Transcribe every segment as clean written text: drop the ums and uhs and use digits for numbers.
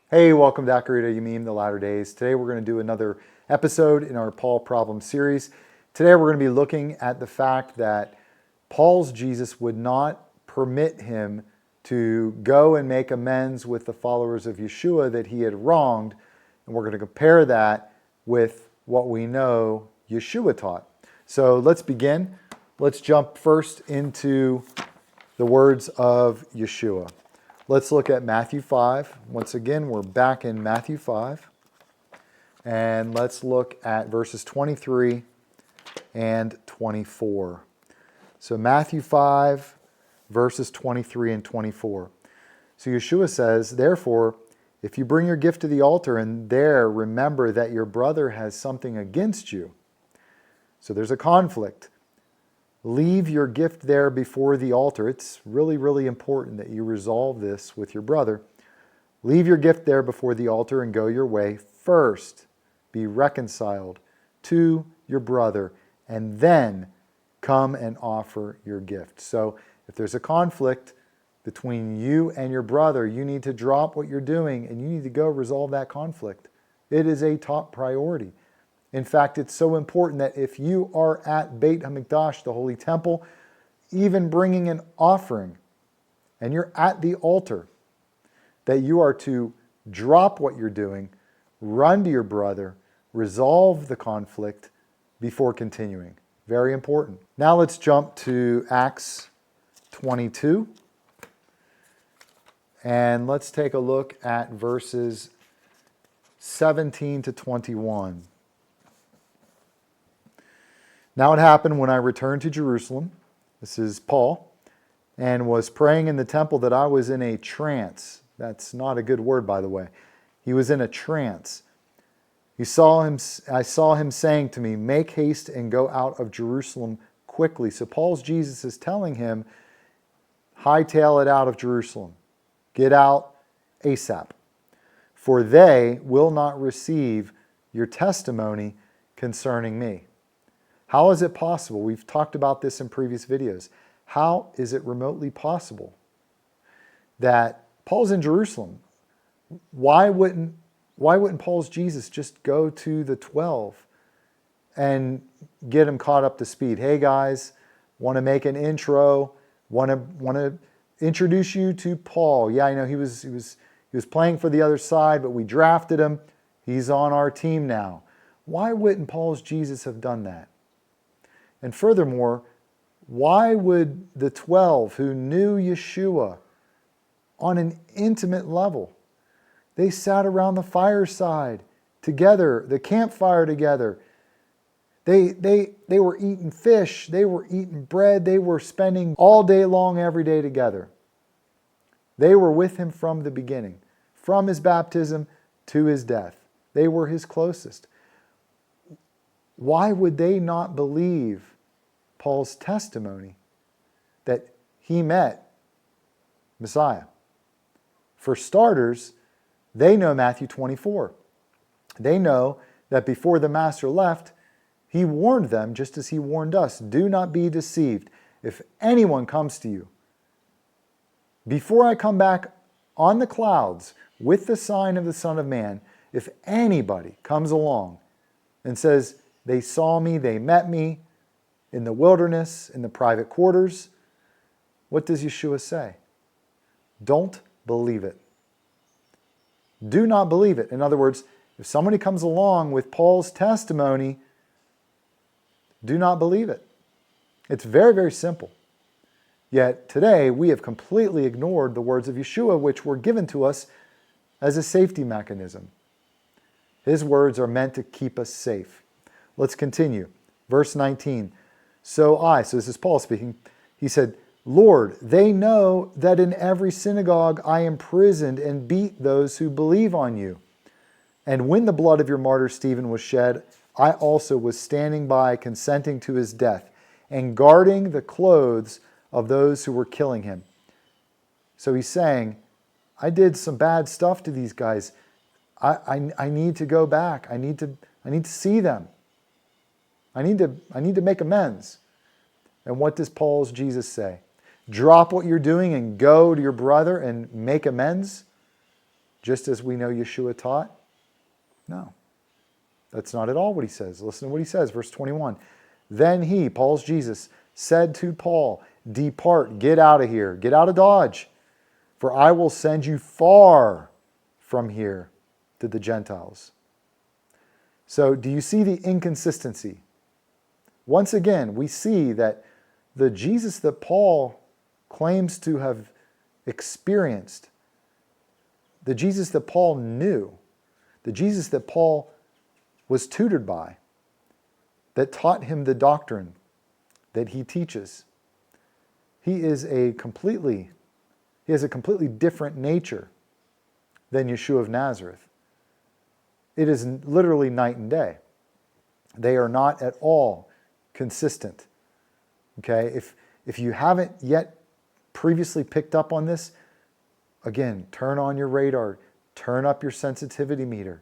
Hey, welcome to Acarita Yamim, the Latter Days. Today we're going to do another episode in our Paul problem series. Today we're going to be looking at the fact that Paul's Jesus would not permit him to go and make amends with the followers of Yeshua that he had wronged. And we're going to compare that with what we know Yeshua taught. So let's begin. Let's jump first into the words of Yeshua. Let's look at Matthew 5. Once again, we're back in Matthew 5. And let's look at verses 23 and 24. So Matthew 5, verses 23 and 24. So Yeshua says, "Therefore, if you bring your gift to the altar and there remember that your brother has something against you," so there's a conflict. "Leave your gift there before the altar." It's really, really important that you resolve this with your brother. "Leave your gift there before the altar and go your way. First, be reconciled to your brother, and then come and offer your gift." So if there's a conflict between you and your brother, you need to drop what you're doing and you need to go resolve that conflict. It is a top priority. In fact, it's so important that if you are at Beit HaMikdash, the Holy Temple, even bringing an offering, and you're at the altar, that you are to drop what you're doing, run to your brother, resolve the conflict before continuing. Very important. Now let's jump to Acts 22, and let's take a look at verses 17 to 21. "Now it happened when I returned to Jerusalem," this is Paul, "and was praying in the temple that I was in a trance." That's not a good word, by the way. He was in a trance. I saw him saying to me, "Make haste and go out of Jerusalem quickly." So Paul's Jesus is telling him, hightail it out of Jerusalem. Get out ASAP. "For they will not receive your testimony concerning me." How is it possible? We've talked about this in previous videos. How is it remotely possible that Paul's in Jerusalem? Why wouldn't Paul's Jesus just go to the 12 and get him caught up to speed? "Hey guys, want to make an intro, want to introduce you to Paul. Yeah, I know he was playing for the other side, but we drafted him. He's on our team now." Why wouldn't Paul's Jesus have done that? And furthermore, why would the 12 who knew Yeshua on an intimate level, they sat around the fireside together, the campfire together. They were eating fish, they were eating bread, they were spending all day long every day together. They were with him from the beginning, from his baptism to his death. They were his closest. Why would they not believe Paul's testimony that he met Messiah? For starters, they know Matthew 24. They know that before the Master left, he warned them just as he warned us. "Do not be deceived. If anyone comes to you, before I come back on the clouds with the sign of the Son of Man, if anybody comes along and says, they saw me, they met me in the wilderness, in the private quarters," what does Yeshua say? Don't believe it. Do not believe it. In other words, if somebody comes along with Paul's testimony, do not believe it. It's very, very simple. Yet today we have completely ignored the words of Yeshua, which were given to us as a safety mechanism. His words are meant to keep us safe. Let's continue. Verse 19. So this is Paul speaking, he said, "Lord, they know that in every synagogue I imprisoned and beat those who believe on you. And when the blood of your martyr Stephen was shed, I also was standing by, consenting to his death, and guarding the clothes of those who were killing him." So he's saying, I did some bad stuff to these guys. I need to go back. I need to see them. I need to make amends. And what does Paul's Jesus say? Drop what you're doing and go to your brother and make amends? just as we know Yeshua taught? No. That's not at all what he says. Listen to what he says, verse 21. Then he, Paul's Jesus, said to Paul, depart, get out of here, get out of Dodge, for I will send you far from here to the Gentiles. So do you see the inconsistency? Once again, we see that the Jesus that Paul claims to have experienced, the Jesus that Paul knew, the Jesus that Paul was tutored by, that taught him the doctrine that he teaches, he has a completely different nature than Yeshua of Nazareth. It is literally night and day. They are not at all consistent. Okay? If you haven't yet previously picked up on this, again, turn on your radar, turn up your sensitivity meter.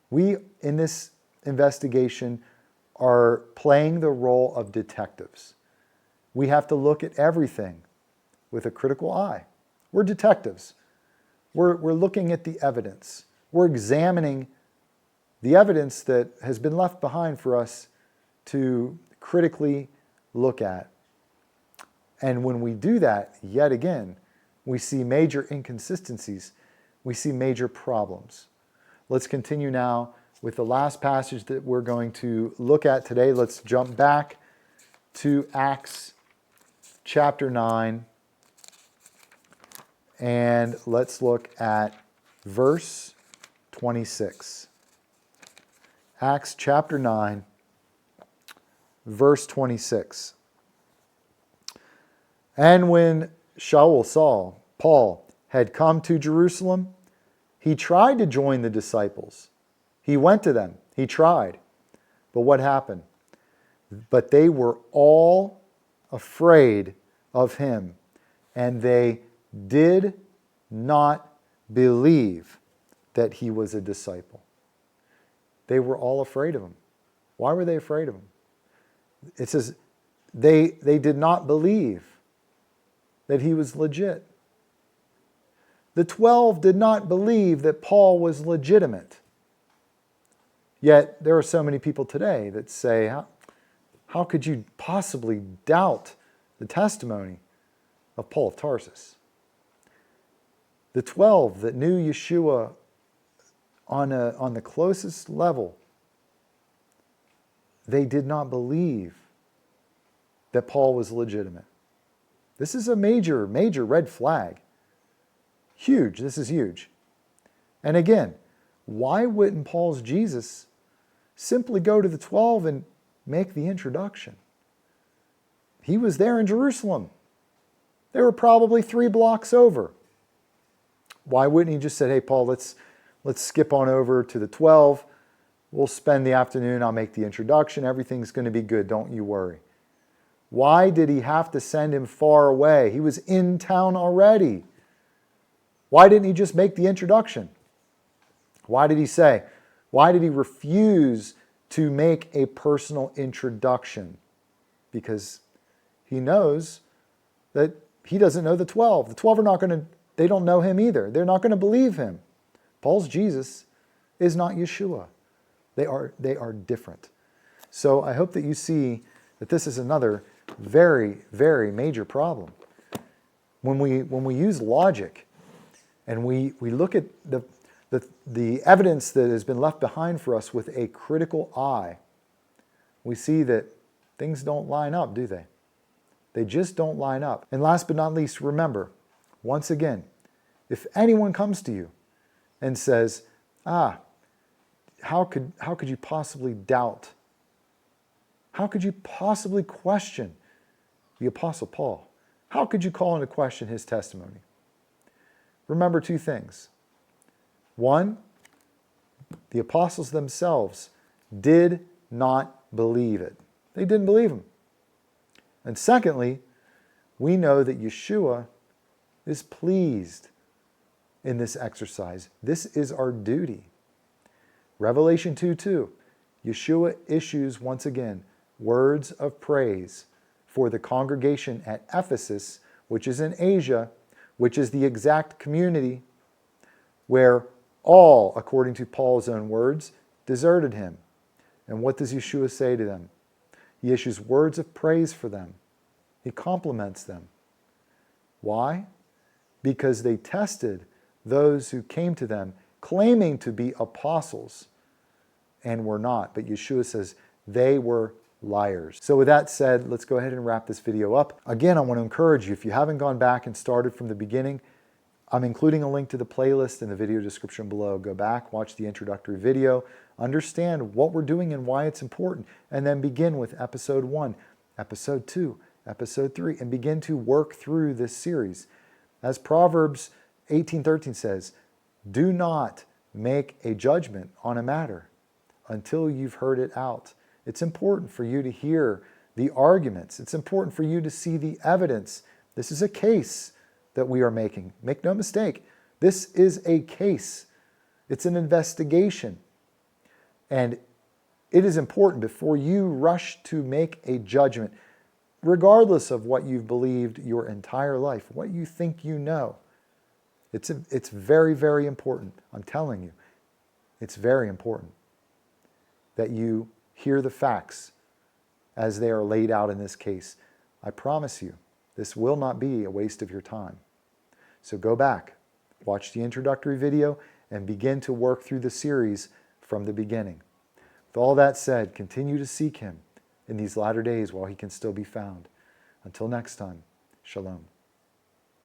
We, in this investigation, are playing the role of detectives. We have to look at everything with a critical eye. We're detectives. We're looking at the evidence. We're examining the evidence that has been left behind for us to critically look at. And when we do that, yet again, we see major inconsistencies. We see major problems. Let's continue now with the last passage that we're going to look at today. Let's jump back to Acts chapter 9, and let's look at verse 26. Acts chapter 9, verse 26. And when Saul, Paul, had come to Jerusalem, he tried to join the disciples. He went to them. He tried. But what happened? But they were all afraid of him, and they did not believe that he was a disciple. They were all afraid of him. Why were they afraid of him? It says they did not believe that he was legit. The 12 did not believe that Paul was legitimate. Yet there are so many people today that say, how could you possibly doubt the testimony of Paul of Tarsus? The 12 that knew Yeshua on the closest level, they did not believe that Paul was legitimate. This is a major, major red flag. Huge. This is huge. And again, why wouldn't Paul's Jesus simply go to the 12 and make the introduction? He was there in Jerusalem. They were probably 3 blocks over. Why wouldn't he just say, hey, Paul, let's skip on over to the 12. We'll spend the afternoon. I'll make the introduction. Everything's going to be good. Don't you worry. Why did he have to send him far away? He was in town already. Why didn't he just make the introduction? Why did he refuse to make a personal introduction? Because he knows that he doesn't know the 12. The 12 are not going to, they don't know him either. They're not going to believe him. Paul's Jesus is not Yeshua. They are different. So I hope that you see that this is another very, very major problem. When we use logic and we look at the evidence that has been left behind for us with a critical eye, we see that things don't line up, do they? They just don't line up. And last but not least, remember, once again, if anyone comes to you and says, how could you possibly doubt? How could you possibly question the Apostle Paul? How could you call into question his testimony? Remember 2 things. 1, the apostles themselves did not believe it. They didn't believe him. And secondly, we know that Yeshua is pleased in this exercise. This is our duty. Revelation 2:2, Yeshua issues once again words of praise for the congregation at Ephesus, which is in Asia, which is the exact community where all, according to Paul's own words, deserted him. And what does Yeshua say to them? He issues words of praise for them. He compliments them. Why? Because they tested those who came to them claiming to be apostles and were not. But Yeshua says they were liars. So with that said, let's go ahead and wrap this video up. Again, I want to encourage you, if you haven't gone back and started from the beginning, I'm including a link to the playlist in the video description below. Go back, watch the introductory video, understand what we're doing and why it's important, and then begin with episode 1, episode 2, episode 3, and begin to work through this series. As Proverbs 18:13 says, do not make a judgment on a matter until you've heard it out. It's important for you to hear the arguments. It's important for you to see the evidence. This is a case that we are making. Make no mistake, this is a case. It's an investigation. And it is important before you rush to make a judgment, regardless of what you've believed your entire life, what you think you know. It's very, very important. I'm telling you, it's very important that you hear the facts as they are laid out in this case. I promise you, this will not be a waste of your time. So go back, watch the introductory video, and begin to work through the series from the beginning. With all that said, continue to seek Him in these latter days while He can still be found. Until next time, Shalom.